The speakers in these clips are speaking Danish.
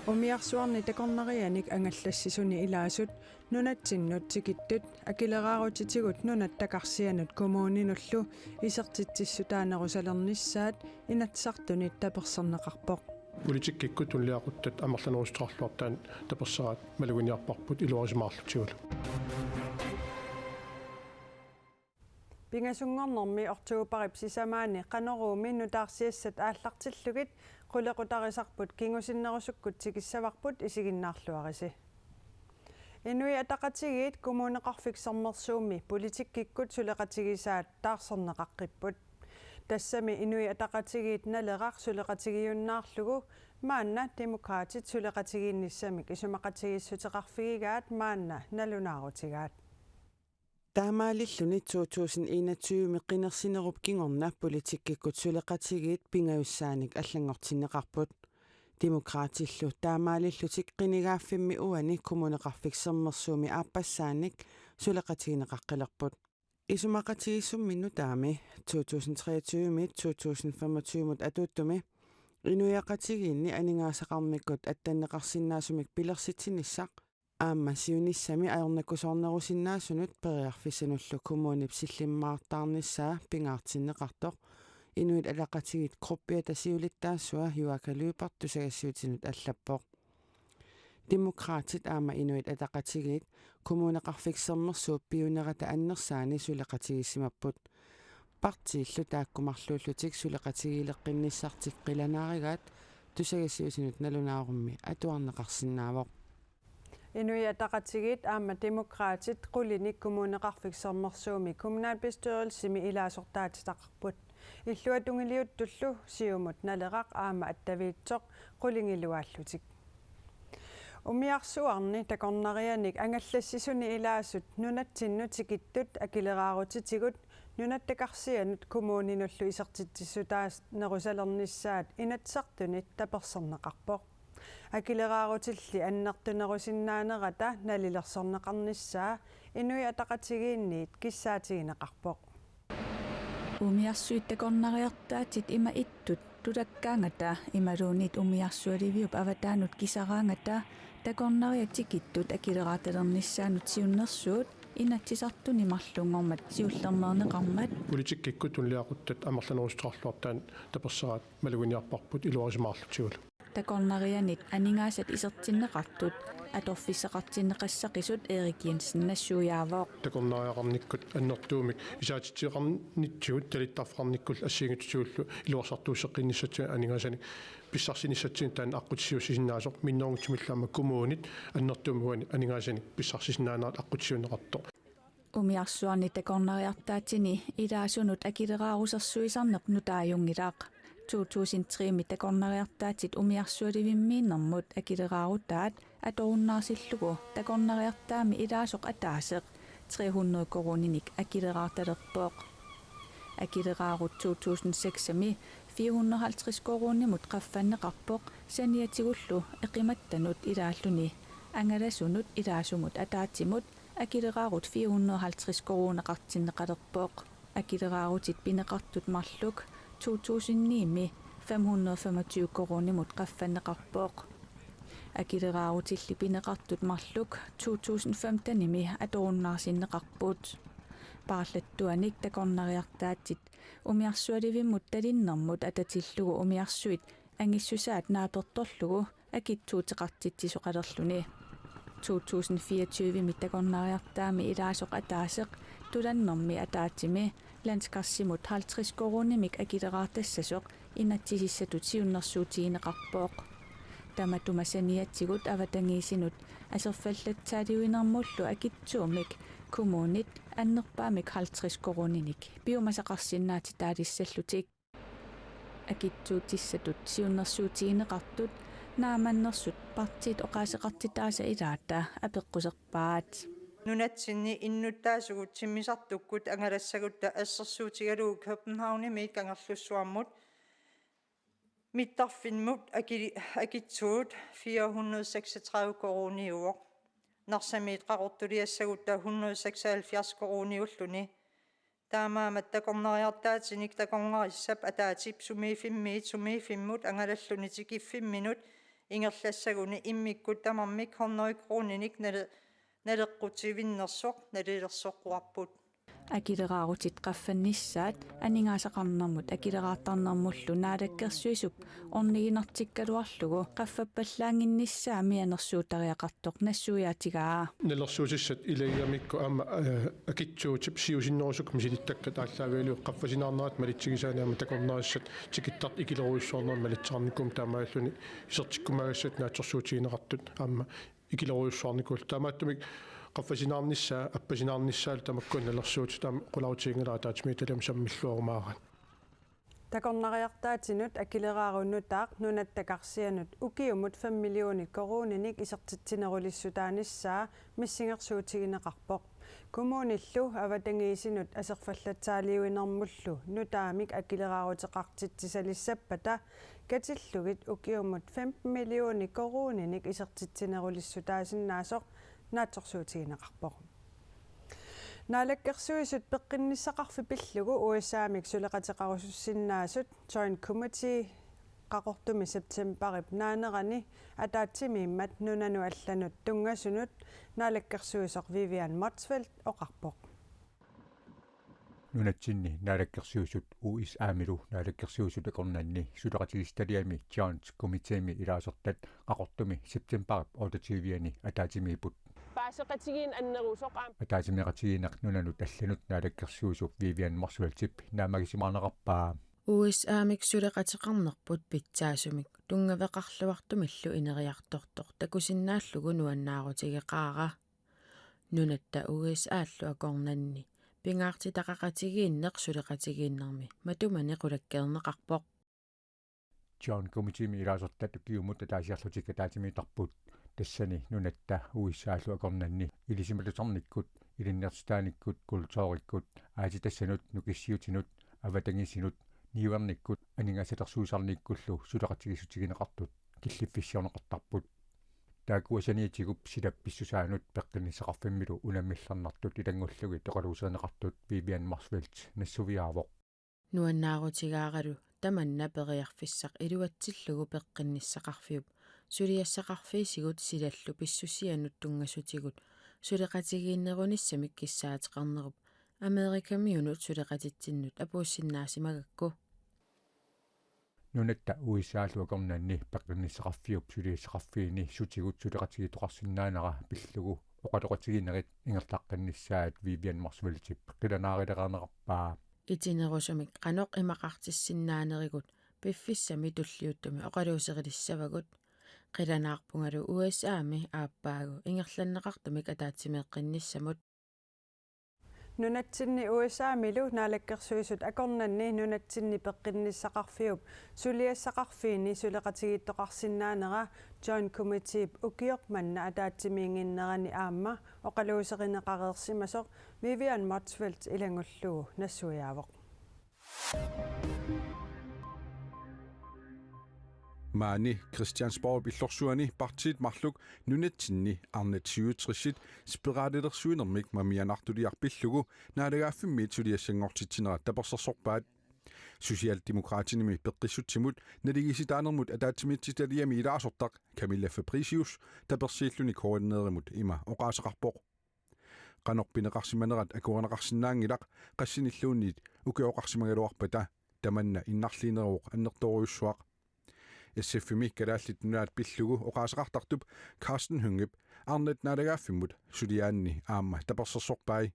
Umiarsuarni takornarianik angallassisuni ilaasut nunatsinnud tikittut akileraarutitigut nunat takarsianut kommuninullu isertitsissutaanerusalernissaat inatsartunit taperserneqarpoq Politikkikku tulliaquttat amerlanerustrarluartaan tapersaraat maluginiarparput iluarismaarlutigul. Pingasungornermi ortuuparip sisamaani qaneruumi nutaarsiassat aallartillugit qulequtarisarput kingusinnerusukkut tikissavarput isiginnaarluarisi. Inui ataqatigit kommuneqarfiksermersuumi politikkikut suleqatigisaat taarserneqaqqipput. Tassami inui ataqatigit naleqaq suleqatigiunnaarlugu maanna demokraatit suleqatigiinnissamik isumaqatigissuteqarfigigaat maanna nalunaarutigaat. Taamaalilluni 2021 meqqinersinerup kingorna politikkikut suleqatigit pingayussaanik allangortinneqarput demokraatillu taamaalillutik qinigaaffimmi uani kommuneqarfiksermersuumi aappassaannik suleqatigineqaqqelerput isumaqatigissumminu taami 2023 2025 atuuttumi inuiaqatigiinni aningaasaqarmikkut attanneqarsinnaasumik pilersitsinissaq aamma siunissami ajornakusornerusinnaasunut periarfisanullu kommunip sillimmaartaarnissaa pingaartinneqartoq inuit alaqatigit gruppiata siulittaassua juakalyuupart tusagassiutinut allappoq demokraatit aamma inuit ataqatigit kommuneqarfiksermersuup piunerata annersaani suleqatigissimapput partiillu taakkumarluullutik suleqatigileqqinissartik qilanaarigaat tusagassiutinut nalunaarummi atuarneqarsinnaavoq Inui ataqatigit aamma demokraatit qulinik kommuneqarfiksermersuumi kommunalbestyrelsimi ilaasortaatitaqarput illuat ungiliuttullu siumut naleqaq aamma attaviitsoq qulingiluaallutik umiarsuarni takornarianik angallassisuni ilaasut nunatsinnutikkittut akileraarutitigut nunattakarsianut kommuninullu isertitsissutaas nerusalernissaat inatsartunit taperserneqarpoq akilerarutilli annertunerusinnaanerata nalilersorneqarnissaa inui ataqatigiinniit kissaatigineqarpoq umiarsuittakornariartaatit ima ittut tutakkaangata imaluunit umiarsualiviup avataanut kisaraangata takornariatikittut akileraatalernissaanut siunnersuut inatsisartuni marlungormat siullerneerneqarmat Politikkikku tulliaquttat amerlanerustrarluartaan tapersaraat maluginiarparput iluarismaarlutigul. takornarianit aningaasat isertinneqartut atorfisseqartinneqassaqisut Erik Jensen nassuujaavoq takornariaqarnikkut annertuumik isaatitiqarnitsugut talittarfaqarnikkul assiingutsuullu iluarsartuusseqqinnissatsi aningaasani pissarsinissatsin taan aqqutissiussisinaasoq minnorngutsimillama kommunit annertuumuani aningaasani pissarsisinnaanaat aqqutissiuneqartoq umiarsuarni takornariartaatini ilaasunut akileraarussersuisarneq nutaajungilaaq 2003 takornariartaatit umiarsualivimmiinnermut akileraarutaat atorunnaarsillugu takornariartaami ilaasoq ataaseq 300 koruninik akileraartalerpooq akileraarut 2006 450 korunimut qaffanneqarpoq saniatigullu eqimattanut ilaalluni angalasunut ilaasumut ataatimut akileraarut 450 koruneqartinneqalerpooq akilerarutit pineqartut marluk 2009 525 korunimut qaffanneqarpooq akilerarutilli pineqartut marluk 2015 atorunnaarsinneqarput parallattuanik takornariartaatit umiarsualivimmut talinnermut atatillugu umiarsuit angissusaat naapertorlugu akitsuuteqartitsisoqalerluni 2024 mittakornariartaami ilaasoq ataaseq tulannermi ataatimi landskarsimut 50 korunimik akileraartassasoq inatsisissatut siunnersuutigineqarpooq tamatumasaniatsigut avatangiisinut aserfallatsaaluinermullu akitsuumik kommunit annerpaamik 50 koruninik piumasaqarsinnaati taalissallutik akitsuutissatut siunnersuutigineqartut naamannersut partit oqaaseqartitaasa ilaata apeqquserpaat nunatsinni innuttaasugut simmisartukkut angalassagutta assersuutigalugu Københavnimik angerlussuarmut mittarfinnmut akitsuut 436 koruniuoq narsamiit qaqortuliassagutta 176 koruniulluni taamaamat takornariartaatinik takornarissap ataatip sumiifimmiit sumiifimmut angalalluni tikiffinminut ингерлассагуни иммиккут тамармик хорнерикруниник налеққутивиннерсоқ налилерсоққуарпут акилераарутит qaffannissaat анингаасақарнэрмут акилераартарнэрмуллу наалаккерсуисуп орнигинартиккалуарлугу qaffappallaanginnissaami анерсуутариақартоқ нассуяатигаа налерсуусиссат илаиамикку аама акитсуутип сиусиннерусук мисилиттаккат ааллаавиалу qaffасинаарнерат малитсигисааниама такорнерассат тикиттарт икилеруйуссуарнер малитсаарниккум таамааллуни исертиккумагассат наатсорсуутигинеқартут аама икилеруйуссуарникул таамааттумик qaffasinaarnissaa appasinaarnissaal tamakkuun nalersuut taam qulautiingalaa taatimiitalam sammilluarumaarat такорнариартаатинут акилерааруннутаақ нунаттакарсианут укиумут 5 миллиони коруниник исертитсинерулиссутааниссаа миссингерсуутигинеқарпоқ кумууниллу аватангиисинут асерфаллатсаалиуинэрмуллу нутаамик акилераарутеқартитсисалиссаппата катиллугит укиумут 5 миллиони коруниник исертитсинерулиссутаасиннаасоқ наатсорсуутигинеқарпоқ наалаккерсуисут пеққинниссақарфи пиллугу уасаамик сулеқатеқарусуссиннаасут Joint Committee qaqortumi септембарип наанерани атаатсимииммат нунану алланут тунгасунут наалаккерсуисоқ Vivian Motzfeldt оқарпоқ нунатсинни наалаккерсуисут уис аамилу наалаккерсуисут акорнанни сулеқатигисталиами Joint Committee илаасертат qaqortumi септембарип аутативиани атаатимиипут паасеқатигин аннерусоқаам атаатимеқатигинақ нунанут алланут наалаккерсуисуп Vivian Motzfeldt наамагисимаарнеқарпаа USA-мик сулеқатеқарнерпут питсаасумик тунгавеқарлуартумиллу инериартортор такусиннааллугу нуаннаарутигеқаара нунатта USA-аллу акорнанни пингаартитақақатигииннеқ сулеқатигииннэрми матумани қулаккернеқарпоқ Joint Committee илаасертат киумут атаасиарлутикка таатимиитарпут тассани нунатта USA-аллу акорнанни илисималутарниккут илиннертитааниккут култоориккут аатитассанут нукиссиутинут аватангисинут ниуарниккут анингасатерсуусарниккуллу сулеқатигисутигинеқартут киллиффиссиорнеқартарпут таакуасаниитигуп силапписсусаанут пеққиннисақарфиммилу унаммилларнартут илангуллуги тоқалуусернеқартут Vivian Motzfeldt нассувиаавоқ нуаннаарутигаагалу таманна периарфиссақ илуатсиллугу пеққинниссақарфиуп сулиассақарфиисигут силаллу писсусианут тунгасутигут сулеқатигииннеруниссамик киссаатеқарнеруп Америкамиунут сулеқатитсиннут апууссиннаасимагакку нунатта USA-аллу акорнанни пеққинниссақарфиуп сулиассақарфиини сутигут сулеқатигитоқарсинаанера пиллугу оқалоқатигинерит ингертаққинниссаат Vivian Motzfeldt қиланаарилекарнеқарпаа итинерусумик қаноқ имақартиссиннаанеригут пиффиссами туллиуттуми оқалуусерилиссавагут қиланаарпунгалу USA-ми ааппаагу ингерланнеқартумик атаатсимеэққинниссамут нунатсинни USA-милу наалаккерсуисут акорнанни нунатсинни пеққинниссақарфиуп сулиассақарфиини сулеқатигиттоқарсинаанера Joint Committee укиоқманна атаатсимиингиннерани аама оқалуусеринеқареерсимасоқ Vivian Motzfeldt илангуллугу нассуяавоқ Maani Christiansborg billorsuani partit marluk nunatsinni arnat 2030 spiraalelersuinermik mamianartuliarpillugu naalaгаaffimmиит сулиассангортитсинера таперсерсорпаат Socialdemokratinimi peqqissutsimut naligиситаанермут атаатсимитситалиами илаасортақ Camilla Fabricius таперсииллуни координееримут има оқаасеқарпоқ qanорпинеқарсиманерат акуарнеқарсинаангилақ qassиниллуунниит укиоқарсимагалуарпата таманна иннарлиинеруоқ аннерторуйуссуақ SFMI калааллит нунаат пиллугу оқаасеқартартуп Carsten Hønge арнат налагааффиммут сулиаанни аама таперсерсорпаи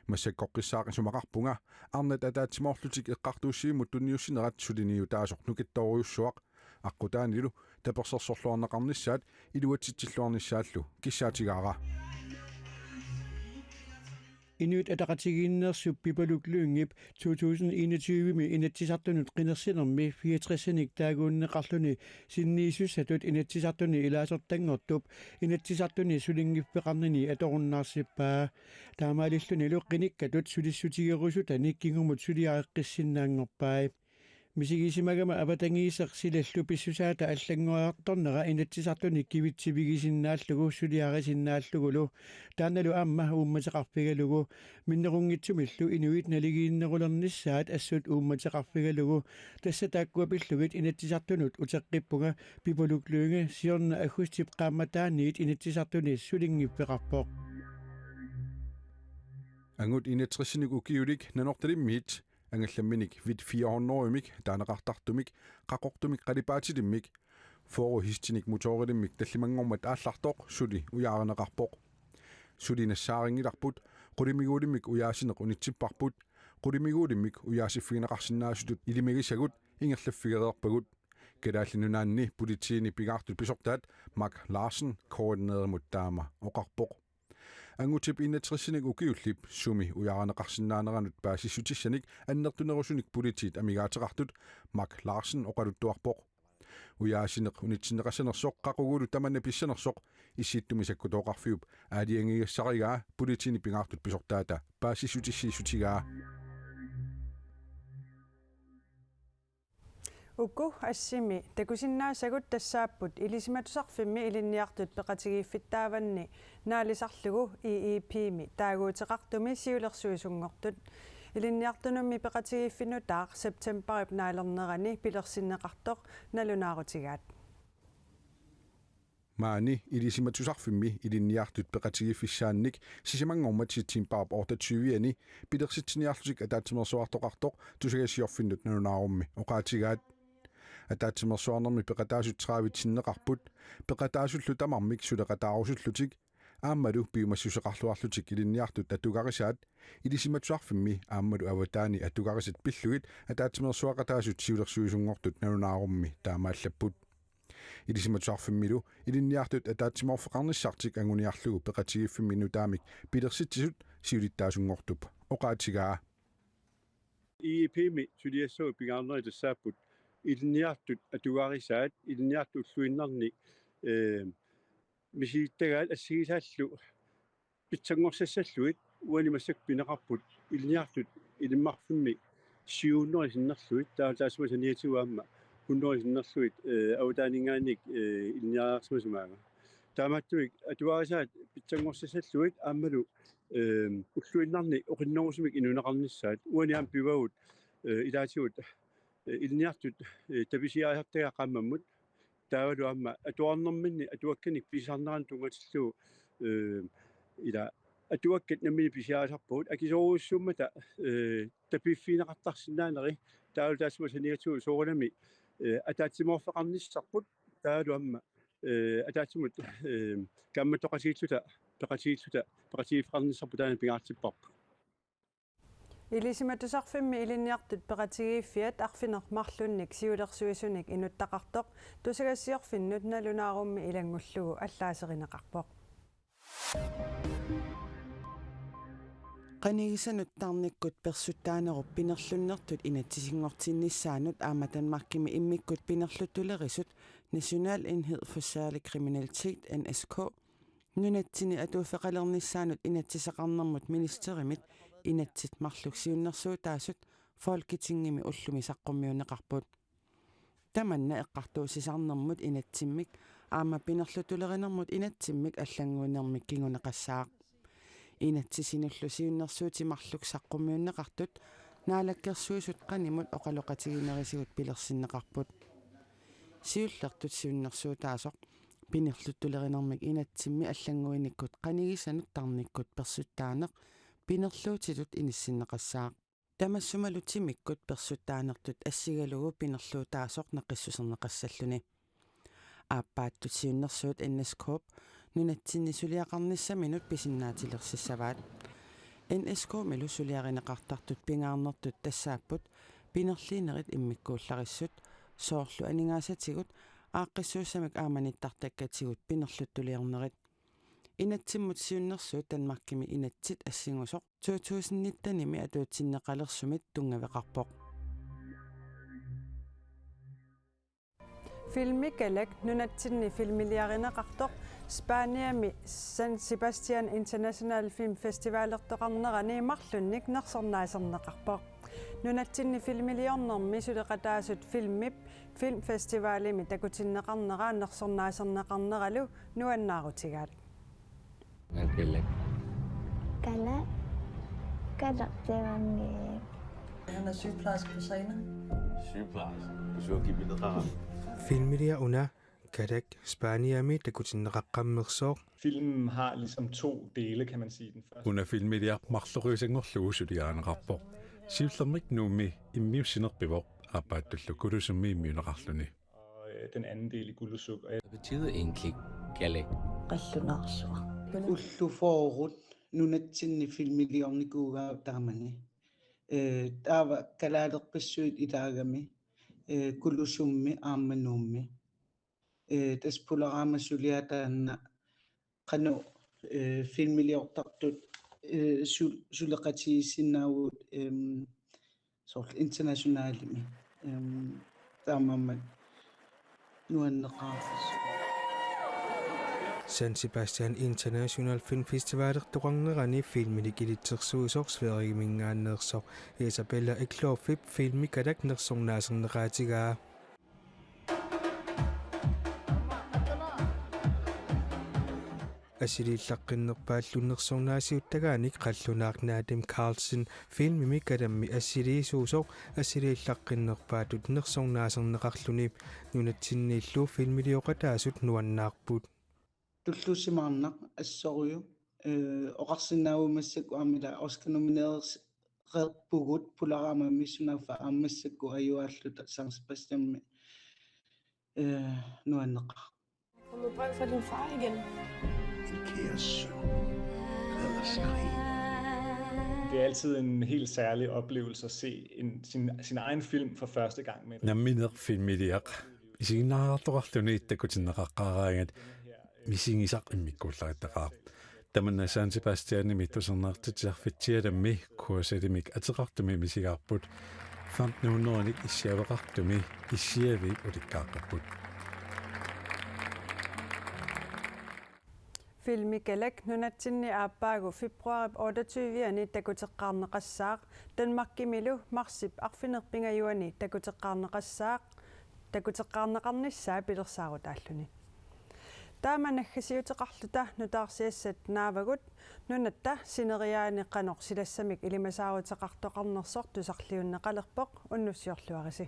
массаккоққиссаақи сумақарпунга арнат атаатсимоорлутик эққартууссиимут тунниуссинерат сулиниутаасоқ нукитторуйуссуақ аққутаанилу таперсерсорлуарнеқарниссаат илуатситсиллуарниссааллу киссаатигаара Inuit ataqatigiinnersup pipaluklungip 2021 mi inatsisartunut qinersinermi 64-nik taaguunneqarluni sinniisussatut inatsisartuni ilaasertangortup inatsisartuni sulingippeqarnini atorunnaarsippaa taamaalilluni luqqinikkatut sulissutigerusutani kingumut suliaeqqissinnaangorpai мисигисимагама апатангиисеқ силаллу писсусаата аллангуаартарнера инатсисартуник кивитсивигисиннааллугу сулиарисиннааллугулу тааналу аама уумматеқарпигалугу миннерунгитсумиллу инуит налигииннерулерниссаат ассут уумматеқарпигалугу тасса тааккуа пиллугит инатсисартунут утеққиппуга пиполуклуинга сиорна агустип qaammataaниит инатсисартуни сулингиппеқарпоқ ангут инатсиссиник укиулик нанорталиммиит ангалламминик вит 400-мик таанеқартартумик қақортумик қалипаатилиммик фору хистиник моторилиммик таллимангормат ааллартоқ сули уяарнеқарпоқ сулинассаарингиларпут қулимигуулиммик уяасинеқ унитсиппарпут қулимигуулиммик уяасиффигинеқарсинаасутут илимигисагут ингерлаффигереерпагут калааллинунаанни политиини пигаартут писортаат Mark Larsen координеермут таама оқарпоқ ангутип иннатриссиник укиуллип суми уяранеқарсинаанеранут паасиссутиссаник аннертунерусуник политиит амигаатеқартут Mark Larsen оқалуттуарпоқ уяасинеқ унитсинеқассанерсоқ қақугулу таманна писсанерсоқ иссииттумисаккутооқарфиуп аалиангигассаригаа политиини пигаартут писортаата паасиссутиссиисутигаа Ukku assimi takusinnaassagut tassaapput ilismatusarfimmi ilinniartut peqatigiiffittaavanni naalisarlugu EEP-mi taaguuteqartumi siulersuisungortut ilinniartunummi peqatigiiffinutaaq septemberip naalernerani pilersinneqartoq nalunaarutigaat maani ilisimatusarfimmi ilinniartut peqatigiiffissaannik sisimangormat sittiimparp 28-ani pilersitsiniarlutik ataatimersuartoqartoq tusagasiorfinnut nalunaarummi oqaatigaat атаатсимерсуарнэрми пеқатаасутраавитсиннеқарпут пеқатаасуллу тамармик сулеқатаарусуллутик ааммалу пиумассусеқарлуарлутик илинниартут атугарисаат илисиматсуарфимми ааммалу аватаани атугарисат пиллугит атаатсимерсуақатаасут сиулерсуисунгортут налунаарумми таамааллаппут илисиматсуарфиммилу илинниартут атаатсиморфеқарниссартик ангуниарлугу пеқатигиффимми нутаамик пилерситсисут сиулиттаасунгортуп оқаатигаа EEP-ми сулиассуу пигаарнери тассааппут илниартут атугарисаат илниартут луиннарни мисииттагаат ассигисааллу питсангорсассаллуит уанимассак пинеқарпут илниартут илиммарфимми сиууннерисиннерлуит таасмасаниатигуаама хуннерисиннерлуит аутаанингаанник илниарсмасумаага таамааттуик атугарисаат питсангорсассаллуит ааммалу уллуиннарни оқиннерусумик инунеқарниссаат уаниаам пивагут илаатигут илниартут табисиаахтага qammammut таавалу аама атуарнэрминни атуакканик писаарнеран тунгатиллуу ила атуаккат наммини писиаасарпуут акисоруussumмата тапиффинеқартарсинаанери таавалу таасма саниатсуу сооралами атаатсиморфеқарниссарпут таавалу аама атаатсимут камматоқасииллута пеқатигиффеқарниссарпу таана пигаартиппарпу илисиматусарфимми илинниартут пеқатигииффиат арфинермарлунник сиулерсуисуник инуттақартоқ тусагассиорфиннут налунаарумми илангуллугу аллаасеринеқарпоқ qanigиsanut tarnikkut persuttaanerup pinerlunnertut inatsisingortinnissaanut aamatanmarkimi immikkut pinerluttulerisut National Enhed for Særlig Kriminalitet NSK nunatsini atuuffeqalernissaanut inatsisaqarnermut ministerimit inatsit marluksiunnersuutaasut folketingimi ullumisaqqummiuneqarput tamanna eqqartuusisarnermut inatsimmik aama pinerlutulerinermut inatsimmik allanguunermik kinguneqassaaq inatsisinullusiunnersuuti marluksaqqummiunneqartut naalakkersuisut qanimut oqaloqatiginerisigut pilersinneqarput siullertut siunnersuutaasoq pinerlutulerinermik inatsimmi allanguinikkut qanigisanut tarnikkut persuttaaneq pinerluutilut inissinneqassaaq tamassumalutimikkut persuttaanertut assigalugu pinerluutaasoq neqissuserneqassalluni aappaаттут сиуннэрсуут NSK нунатсиннисулиақарнissaminut писиннаатилерсиссаваат NSK милу сулиаринеқартартут пингаарнертут тассааппут пинерлиинерит иммиккууллариссут соорлу анингаасатигут ааққиссуусамик ааманиттартаккатигут пинерлуттулиарнерит инатсиммут сиуннэрсуут танмаркими инатсит ассингусоқ 2019-ними атуутсиннеқалерсумит тунгавеқарпоқ Filmikalak nunatsinni filmiliarinaqartoq Spaniami San Sebastian International Film Festivalertoqarnerani marlunnik nersornaaserneqarpoq нунатсинни филмилиорнэрми сулеқатаасут фильмфестивалими такутиннеқарнера аннерсорнаасернеқарнералу нуаннаарутигаат Akelle. Kalaqtivangi. Han er sygeplejerske på scenen. Sygeplejerske. Fysioterapeut. Filmilia una kadak Spaniami takutinneqaqqammersoq. Filmen har ligesom 2 dele, kan man sige. Den første. Una filmilia marloriusangorluusuliaanaqarpoq. Siullermik nuumi immiussinerpivoq aapaattullukulusummi immiuneqarluni. Og den anden del i Gullusuk. Hvad betyder egentlig galak? Qallunaarsuaq. Ullufoorut nunatsinni filmiliornikuugaa taamani. Taava kalaalerpissuit ilaagami. Kullusummi aammanuummi. Taspularaamasuliataanna qanu filmiliortartut suleqatigissinnaavut sort internationaalimi. Taamammat nuanneqaarfissu. San Sebastian International Film Festival toqarnerani filmilik ilitsersuusoq Sverigemingaanneersoq Isabella Eklorfip filmi kadak nersornaaserneqaatigaa Asiliillaqqinnerpaallunersornaasiuttagaanik qallunaarnaatim Carlsen filmimi kadammi assiliisuusoq assiliillaqqinnerpaatut nersornaaserneqarluni nunatsinniillu filmilioqataasut nuannaarput Tullusimaarnaq assoriu oqarsinnaaumassakku aamila Oscar-nomineererpugut pularaamammi sunaafa aammassakku ajuaalluta San Sebastianmi nuanneqa. Kommer brev fra din far igen? Kære søn, lad os skrige. Det er altid en helt særlig oplevelse at se sin egen film for første gang med. Namminer filmiliaq isiginnaartorarluni takutinneqaqqaaraagat misingisaq immikkuullarittaqaa tamanna San Sebastiani mittusernaartutiarfitsialammi kuusalimik ateqartumi misigaarput 1500-nik issiaveqartumi issiavi ulikkaaqarput filmi kalak nunatsinni aappaagu februarip 28-ani takuteqqaarneqassaaq Danmarkimilu marsip arfinerpingajuani takuteqqaarneqarnissaa pilersaarutaalluni taamanaggasiuteqarluta nutaarsiassat naavagut nunatta sineriaani qanoq silassamik ilimasaaruteqartoqarnersoq tusarliunneqalerpoq unnussiorluarisi